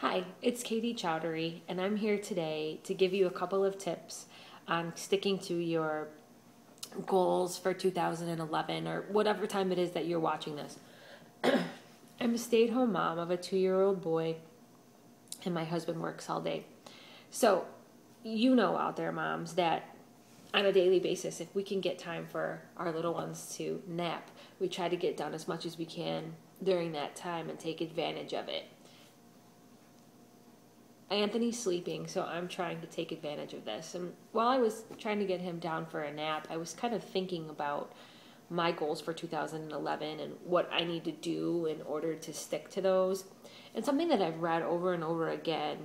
Hi, it's Katie Chowdhury, and I'm here today to give you a couple of tips on sticking to your goals for 2011 or whatever time it is that you're watching this. I'm a stay-at-home mom of a 2-year-old boy, and my husband works all day. So, you know out there, moms, that on a daily basis, if we can get time for our little ones to nap, we try to get done as much as we can during that time and take advantage of it. Anthony's sleeping, so I'm trying to take advantage of this. And while I was trying to get him down for a nap, I was kind of thinking about my goals for 2011 and what I need to do in order to stick to those. And something that I've read over and over again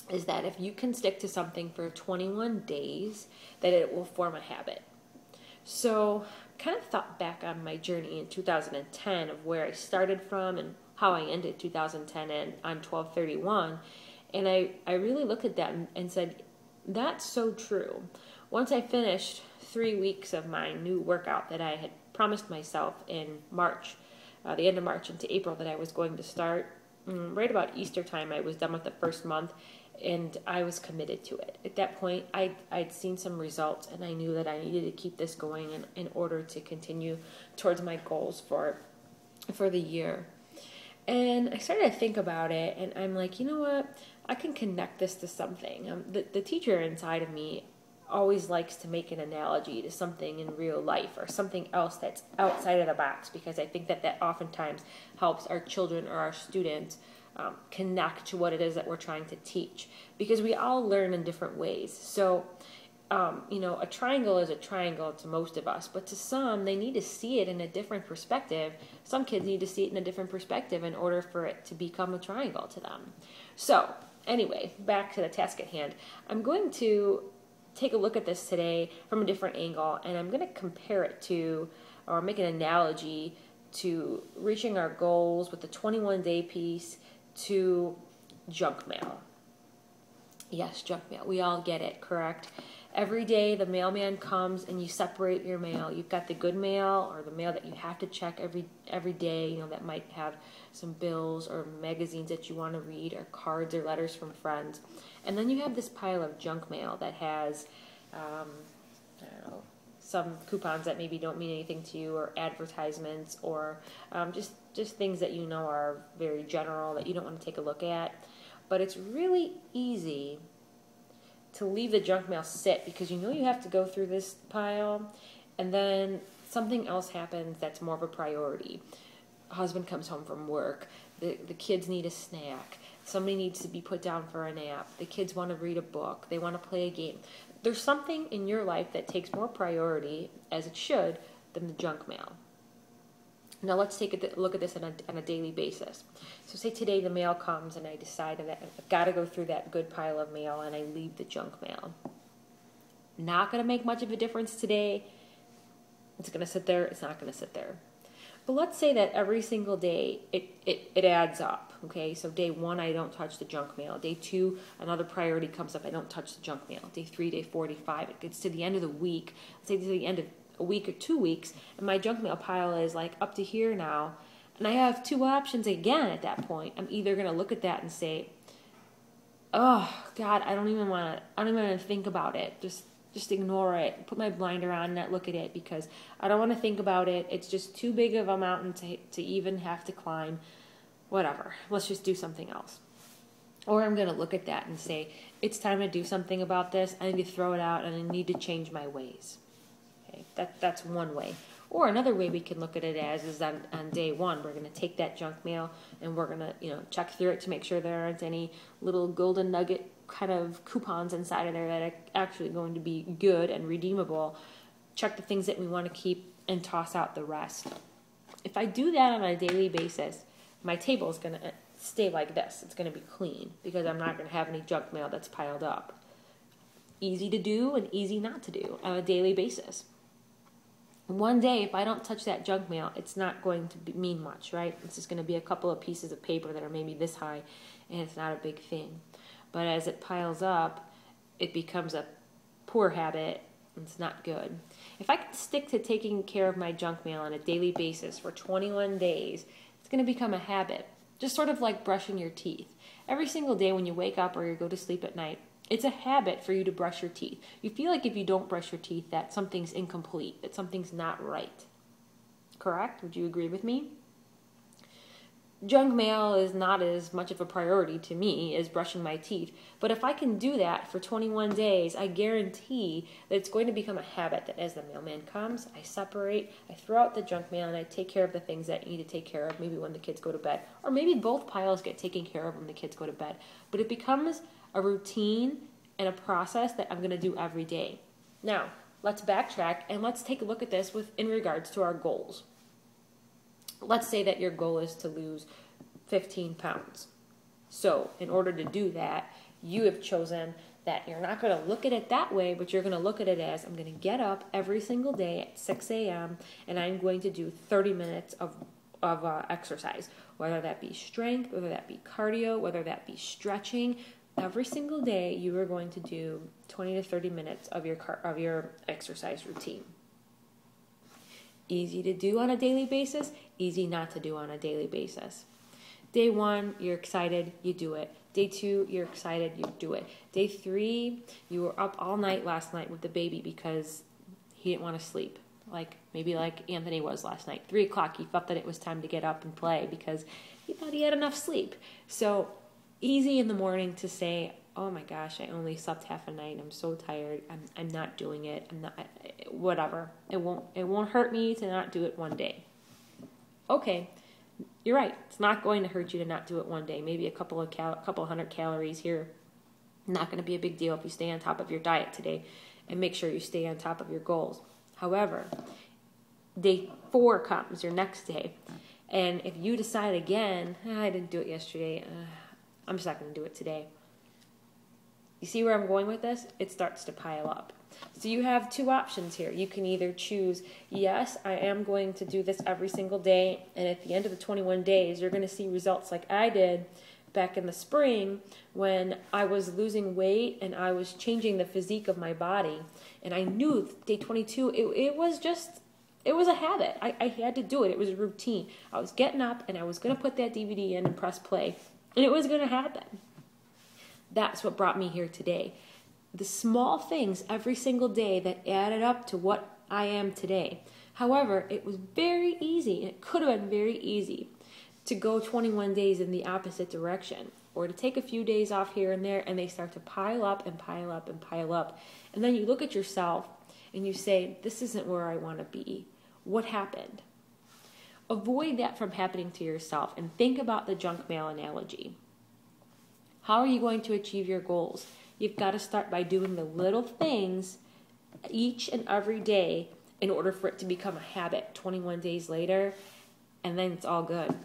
is that if you can stick to something for 21 days, that it will form a habit. So kind of thought back on my journey in 2010 of where I started from and how I ended 2010 and on 12/31. And I really looked at that and said, that's so true. Once I finished 3 weeks of my new workout that I had promised myself in March, the end of March into April, that I was going to start, right about Easter time, I was done with the first month, and I was committed to it. At that point, I'd seen some results, and I knew that I needed to keep this going in order to continue towards my goals for the year. And I started to think about it, and I'm like, you know what? I can connect this to something. The teacher inside of me always likes to make an analogy to something in real life or something else that's outside of the box, because I think that oftentimes helps our children or our students connect to what it is that we're trying to teach, because we all learn in different ways. So a triangle is a triangle to most of us, but to some, they need to see it in a different perspective. Some kids need to see it in a different perspective in order for it to become a triangle to them. So, anyway, back to the task at hand. I'm going to take a look at this today from a different angle, and I'm going to compare it to, or make an analogy to reaching our goals with the 21-day piece to junk mail. Yes, junk mail. We all get it, correct? Every day the mailman comes and you separate your mail. You've got the good mail or the mail that you have to check every day, that might have some bills or magazines that you want to read or cards or letters from friends. And then you have this pile of junk mail that has, some coupons that maybe don't mean anything to you, or advertisements, or just things that are very general that you don't want to take a look at. But it's really easy to leave the junk mail sit, because you have to go through this pile, and then something else happens that's more of a priority. Husband comes home from work, the kids need a snack, somebody needs to be put down for a nap, the kids want to read a book, they want to play a game. There's something in your life that takes more priority, as it should, than the junk mail. Now let's take a look at this on a daily basis. So say today the mail comes and I decide that I've got to go through that good pile of mail, and I leave the junk mail. Not going to make much of a difference today. It's going to sit there. It's not going to sit there. But let's say that every single day it adds up. Okay, so day 1 I don't touch the junk mail. Day 2 another priority comes up. I don't touch the junk mail. Day 3, day 4, day 5. It gets to the end of the week. Let's say to the end of a week or 2 weeks, and my junk mail pile is like up to here now, and I have 2 options again at that point. I'm either going to look at that and say, oh God, I don't even want to think about it. Just ignore it. Put my blinder on and not look at it, because I don't want to think about it. It's just too big of a mountain to even have to climb. Whatever. Let's just do something else. Or I'm going to look at that and say, it's time to do something about this. I need to throw it out, and I need to change my ways. That's one way. Or another way we can look at it is on day 1, we're going to take that junk mail and we're going to check through it to make sure there aren't any little golden nugget kind of coupons inside of there that are actually going to be good and redeemable. Check the things that we want to keep and toss out the rest. If I do that on a daily basis, my table is going to stay like this. It's going to be clean, because I'm not going to have any junk mail that's piled up. Easy to do and easy not to do on a daily basis. One day, if I don't touch that junk mail, it's not going to mean much, right? It's just going to be a couple of pieces of paper that are maybe this high, and it's not a big thing. But as it piles up, it becomes a poor habit, and it's not good. If I can stick to taking care of my junk mail on a daily basis for 21 days, it's going to become a habit. Just sort of like brushing your teeth. Every single day when you wake up or you go to sleep at night, it's a habit for you to brush your teeth. You feel like if you don't brush your teeth that something's incomplete, that something's not right. Correct? Would you agree with me? Junk mail is not as much of a priority to me as brushing my teeth. But if I can do that for 21 days, I guarantee that it's going to become a habit that as the mailman comes, I separate, I throw out the junk mail, and I take care of the things that I need to take care of, maybe when the kids go to bed. Or maybe both piles get taken care of when the kids go to bed. But it becomes a routine and a process that I'm going to do every day. Now, let's backtrack and let's take a look at this in regards to our goals. Let's say that your goal is to lose 15 pounds. So in order to do that, you have chosen that you're not going to look at it that way, but you're going to look at it as I'm going to get up every single day at 6 a.m. and I'm going to do 30 minutes of exercise, whether that be strength, whether that be cardio, whether that be stretching. Every single day you are going to do 20 to 30 minutes of your exercise routine. Easy to do on a daily basis, easy not to do on a daily basis. Day 1, you're excited, you do it. Day 2, you're excited, you do it. Day 3, you were up all night last night with the baby because he didn't want to sleep. Maybe like Anthony was last night. 3 o'clock, he felt that it was time to get up and play because he thought he had enough sleep. So easy in the morning to say, oh my gosh, I only slept half a night. I'm so tired. I'm not doing it. I'm not, whatever. It won't hurt me to not do it one day. Okay, you're right. It's not going to hurt you to not do it one day. Maybe a couple hundred calories here. Not going to be a big deal if you stay on top of your diet today and make sure you stay on top of your goals. However, day 4 comes, your next day, and if you decide again, I didn't do it yesterday, I'm just not going to do it today. You see where I'm going with this? It starts to pile up. So you have 2 options here. You can either choose, yes, I am going to do this every single day, and at the end of the 21 days, you're going to see results like I did back in the spring when I was losing weight and I was changing the physique of my body. And I knew day 22, it was a habit. I had to do it. It was a routine. I was getting up and I was going to put that DVD in and press play, and it was going to happen. That's what brought me here today. The small things every single day that added up to what I am today. However, it was very easy, and it could have been very easy to go 21 days in the opposite direction, or to take a few days off here and there, and they start to pile up and pile up and pile up. And then you look at yourself and you say, this isn't where I want to be. What happened? Avoid that from happening to yourself and think about the junk mail analogy. How are you going to achieve your goals? You've got to start by doing the little things each and every day in order for it to become a habit 21 days later, and then it's all good.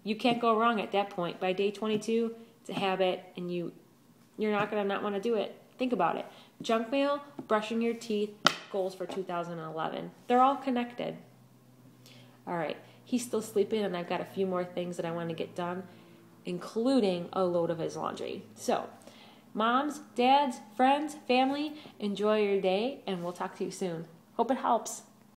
You can't go wrong at that point. By day 22, it's a habit, and you're not going to not want to do it. Think about it. Junk mail, brushing your teeth, goals for 2011. They're all connected. All right, he's still sleeping, and I've got a few more things that I want to get done, including a load of his laundry. So, moms, dads, friends, family, enjoy your day, and we'll talk to you soon. Hope it helps.